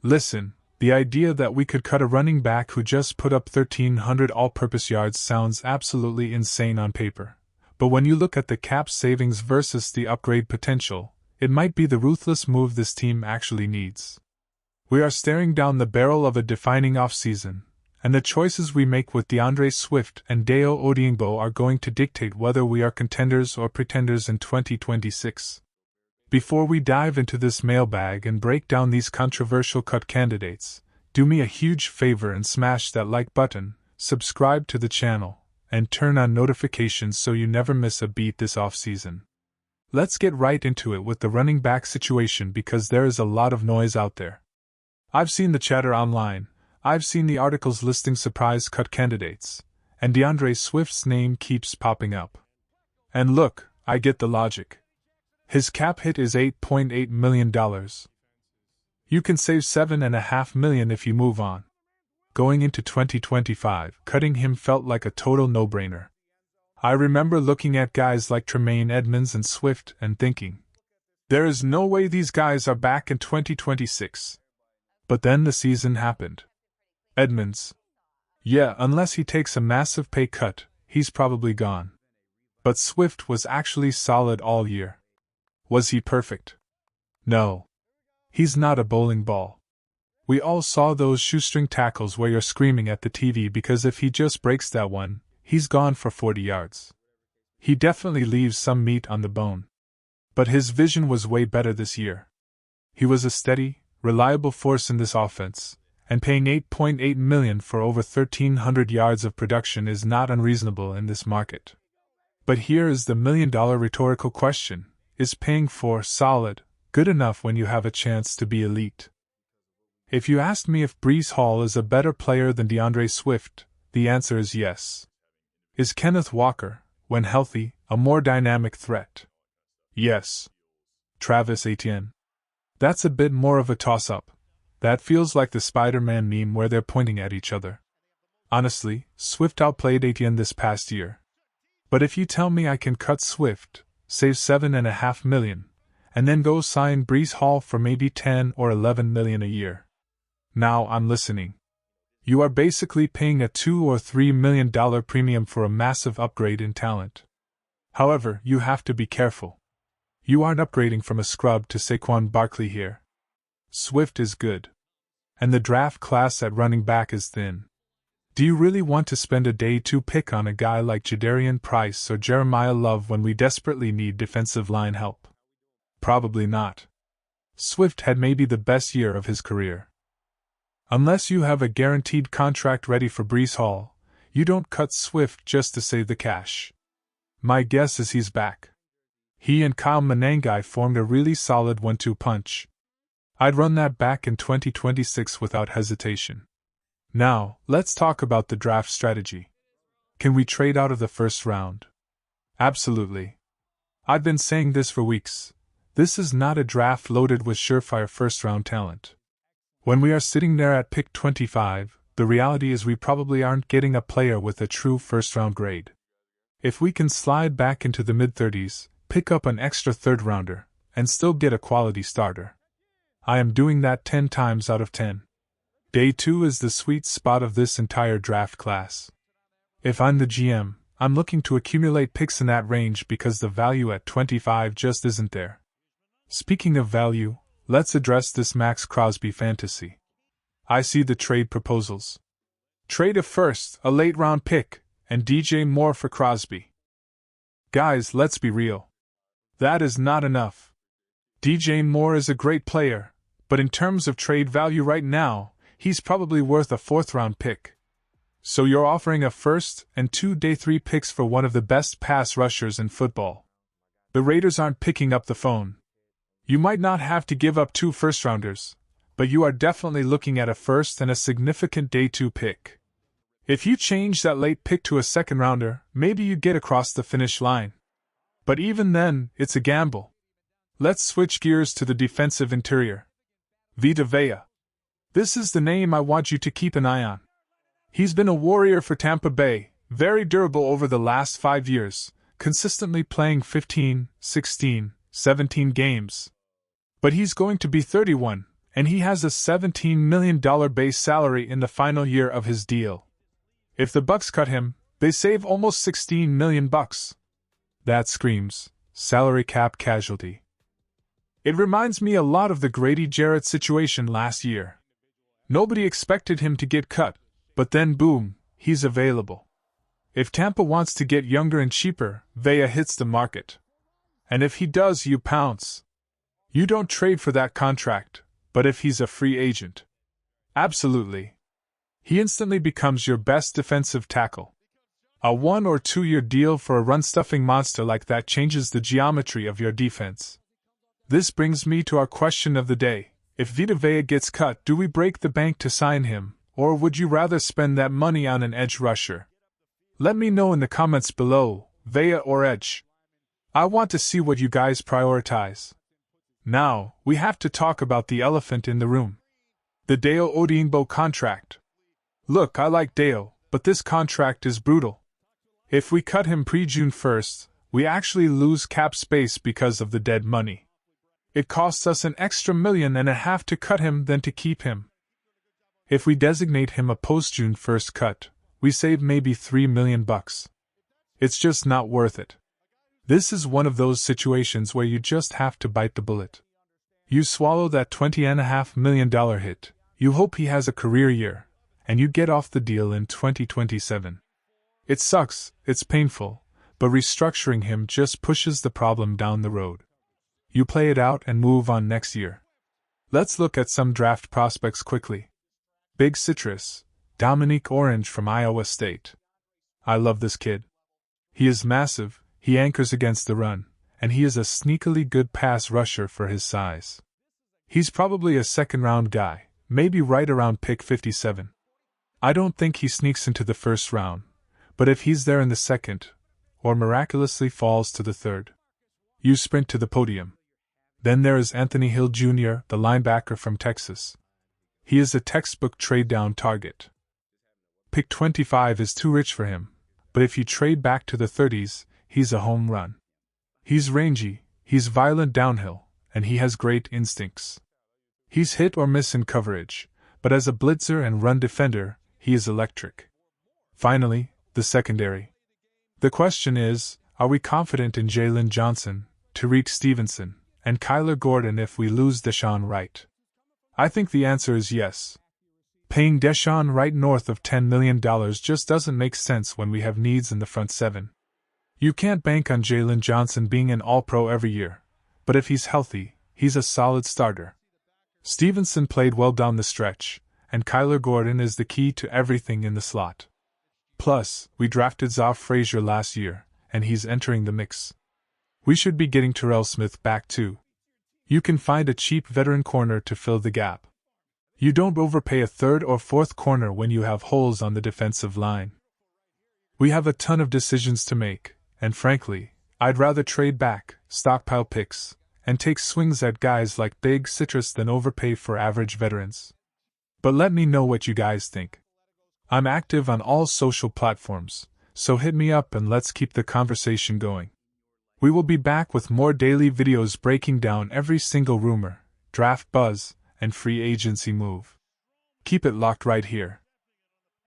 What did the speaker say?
Listen, the idea that we could cut a running back who just put up 1,300 all-purpose yards sounds absolutely insane on paper. But when you look at the cap savings versus the upgrade potential, it might be the ruthless move this team actually needs. We are staring down the barrel of a defining offseason, and the choices we make with DeAndre Swift and Dayo Odeyingbo are going to dictate whether we are contenders or pretenders in 2026. Before we dive into this mailbag and break down these controversial cut candidates, do me a huge favor and smash that like button, subscribe to the channel, and turn on notifications so you never miss a beat this offseason. Let's get right into it with the running back situation because there is a lot of noise out there. I've seen the chatter online, I've seen the articles listing surprise cut candidates, and DeAndre Swift's name keeps popping up. And look, I get the logic. His cap hit is $8.8 million. You can save $7.5 million if you move on. Going into 2025, cutting him felt like a total no-brainer. I remember looking at guys like Tremaine Edmonds and Swift and thinking, there is no way these guys are back in 2026. But then the season happened. Edmonds. Yeah, unless he takes a massive pay cut, he's probably gone. But Swift was actually solid all year. Was he perfect? No. He's not a bowling ball. We all saw those shoestring tackles where you're screaming at the TV because if he just breaks that one, he's gone for 40 yards. He definitely leaves some meat on the bone. But his vision was way better this year. He was a steady, reliable force in this offense, and paying $8.8 million for over 1,300 yards of production is not unreasonable in this market. But here is the million-dollar rhetorical question. Is paying for solid good enough when you have a chance to be elite? If you asked me if Breece Hall is a better player than DeAndre Swift, the answer is yes. Is Kenneth Walker, when healthy, a more dynamic threat? Yes. Travis Etienne? That's a bit more of a toss-up. That feels like the Spider-Man meme where they're pointing at each other. Honestly, Swift outplayed Etienne this past year. But if you tell me I can cut Swift, save $7.5 million, and then go sign Breece Hall for maybe $10 or $11 million a year. Now I'm listening. You are basically paying a $2 or $3 million premium for a massive upgrade in talent. However, you have to be careful. You aren't upgrading from a scrub to Saquon Barkley here. Swift is good. And the draft class at running back is thin. Do you really want to spend a day 2 pick on a guy like Jadarian Price or Jeremiah Love when we desperately need defensive line help? Probably not. Swift had maybe the best year of his career. Unless you have a guaranteed contract ready for Breece Hall, you don't cut Swift just to save the cash. My guess is he's back. He and Kyle Manangai formed a really solid 1-2 punch. I'd run that back in 2026 without hesitation. Now, let's talk about the draft strategy. Can we trade out of the first round? Absolutely. I've been saying this for weeks. This is not a draft loaded with surefire first-round talent. When we are sitting there at pick 25, the reality is we probably aren't getting a player with a true first-round grade. If we can slide back into the mid-30s, pick up an extra third-rounder, and still get a quality starter, I am doing that 10 times out of 10. Day 2 is the sweet spot of this entire draft class. If I'm the GM, I'm looking to accumulate picks in that range because the value at 25 just isn't there. Speaking of value, let's address this Max Crosby fantasy. I see the trade proposals. Trade a first, a late-round pick, and DJ Moore for Crosby. Guys, let's be real. That is not enough. DJ Moore is a great player, but in terms of trade value right now, he's probably worth a 4th-round pick. So you're offering a first and 2 day 3 picks for one of the best pass rushers in football. The Raiders aren't picking up the phone. You might not have to give up 2 first-rounders, but you are definitely looking at a first and a significant day 2 pick. If you change that late pick to a 2nd-rounder, maybe you get across the finish line. But even then, it's a gamble. Let's switch gears to the defensive interior. Vita Vea. This is the name I want you to keep an eye on. He's been a warrior for Tampa Bay, very durable over the last 5 years, consistently playing 15, 16, 17 games. But he's going to be 31, And he has a $17 million base salary in the final year of his deal. If the Bucks cut him, they save almost $16 million. That screams salary cap casualty. It reminds me a lot of the Grady Jarrett situation last year. Nobody expected him to get cut, but then boom, he's available. If Tampa wants to get younger and cheaper, Vea hits the market. And if he does, you pounce. You don't trade for that contract, but if he's a free agent, absolutely. He instantly becomes your best defensive tackle. A 1 or 2 year deal for a run-stuffing monster like that changes the geometry of your defense. This brings me to our question of the day. If Vita Vea gets cut, do we break the bank to sign him, or would you rather spend that money on an edge rusher? Let me know in the comments below, Vea or edge. I want to see what you guys prioritize. Now, we have to talk about the elephant in the room. The Dayo Odeyingbo contract. Look, I like Dayo, but this contract is brutal. If we cut him pre-June 1st, we actually lose cap space because of the dead money. It costs us an extra $1.5 million to cut him than to keep him. If we designate him a post-June 1st cut, we save maybe $3 million. It's just not worth it. This is one of those situations where you just have to bite the bullet. You swallow that $20.5 million hit, you hope he has a career year, and you get off the deal in 2027. It sucks, it's painful, but restructuring him just pushes the problem down the road. You play it out and move on next year. Let's look at some draft prospects quickly. Big Citrus, Dominique Orange from Iowa State. I love this kid. He is massive, he anchors against the run, and he is a sneakily good pass rusher for his size. He's probably a second-round guy, maybe right around pick 57. I don't think he sneaks into the first round, but if he's there in the second, or miraculously falls to the third, you sprint to the podium. Then there is Anthony Hill Jr., the linebacker from Texas. He is a textbook trade-down target. Pick 25 is too rich for him, but if you trade back to the 30s, he's a home run. He's rangy, he's violent downhill, and he has great instincts. He's hit or miss in coverage, but as a blitzer and run defender, he is electric. Finally, the secondary. The question is, are we confident in Jalen Johnson, Tariq Stevenson, and Kyler Gordon if we lose Deshaun Wright? I think the answer is yes. Paying Deshaun Wright north of $10 million just doesn't make sense when we have needs in the front seven. You can't bank on Jalen Johnson being an All-Pro every year, but if he's healthy, he's a solid starter. Stevenson played well down the stretch, and Kyler Gordon is the key to everything in the slot. Plus, we drafted Zoff Frazier last year, and he's entering the mix. We should be getting Terrell Smith back too. You can find a cheap veteran corner to fill the gap. You don't overpay a third or fourth corner when you have holes on the defensive line. We have a ton of decisions to make, and frankly, I'd rather trade back, stockpile picks, and take swings at guys like Big Citrus than overpay for average veterans. But let me know what you guys think. I'm active on all social platforms, so hit me up and let's keep the conversation going. We will be back with more daily videos breaking down every single rumor, draft buzz, and free agency move. Keep it locked right here.